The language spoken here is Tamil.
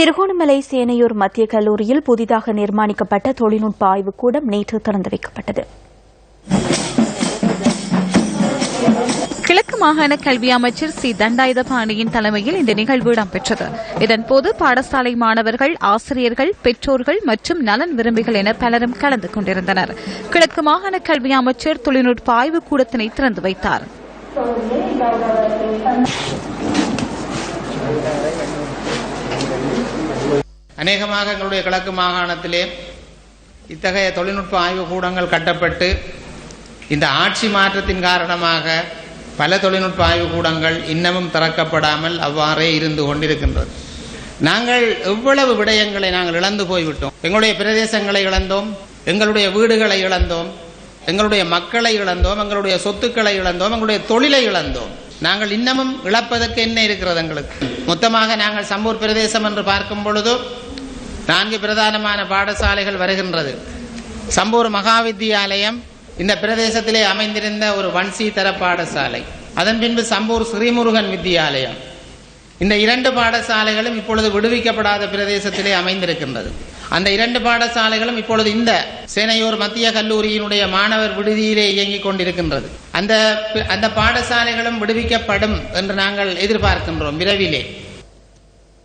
திருகோணமலை சேனையூர் மத்திய கல்லூரியில் புதிதாக நிர்மாணிக்கப்பட்ட தொழில்நுட்ப ஆய்வுக்கூடம் நேற்று திறந்து வைக்கப்பட்டது. கிழக்கு மாகாண கல்வி அமைச்சர் சி தண்டாயுதபாணியின் தலைமையில் இந்த நிகழ்வு இடம்பெற்றது. இதன்போது பாடசாலை மாணவர்கள், ஆசிரியர்கள், பெற்றோர்கள் மற்றும் நலன் விரும்பிகள் என பலரும் கலந்து கொண்டிருந்தனர். கிழக்கு மாகாண கல்வி அமைச்சர் தொழில்நுட்ப ஆய்வுக்கூடத்தினை திறந்து வைத்தார். அநேகமாக எங்களுடைய கிழக்கு மாகாணத்திலே இத்தகைய தொழில்நுட்ப ஆய்வு கூடங்கள் கட்டப்பட்டு இந்த ஆட்சி மாற்றத்தின் காரணமாக பல தொழில்நுட்ப ஆய்வு கூடங்கள் இன்னமும் திறக்கப்படாமல் அவ்வாறே இருந்து கொண்டிருக்கின்றது. நாங்கள் எவ்வளவு விடயங்களை நாங்கள் இழந்து போய்விட்டோம். எங்களுடைய பிரதேசங்களை இழந்தோம், எங்களுடைய வீடுகளை இழந்தோம், எங்களுடைய மக்களை இழந்தோம், எங்களுடைய சொத்துக்களை இழந்தோம், எங்களுடைய தொழிலை இழந்தோம். நாங்கள் இன்னமும் இழப்பதற்கு என்ன இருக்கிறது எங்களுக்கு? மொத்தமாக நாங்கள் சம்பூர் பிரதேசம் என்று பார்க்கும் பொழுது 4 பிரதானமான பாடசாலைகள் வருகின்றது. சம்பூர் மகாவித்தியாலயம் இந்த பிரதேசத்திலே அமைந்திருந்த ஒரு வன்சி தர பாடசாலை. அதன் பின்பு சம்பூர் ஸ்ரீமுருகன் வித்தியாலயம். இந்த 2 பாடசாலைகளும் இப்பொழுது விடுவிக்கப்படாத பிரதேசத்திலே அமைந்திருக்கின்றது. அந்த 2 பாடசாலைகளும் இப்பொழுது இந்த சேனையூர் மத்திய கல்லூரியினுடைய மாணவர் விடுதியிலே இயங்கிக் கொண்டிருக்கின்றது. அந்த பாடசாலைகளும் விடுவிக்கப்படும் என்று நாங்கள் எதிர்பார்க்கின்றோம் விரைவிலே.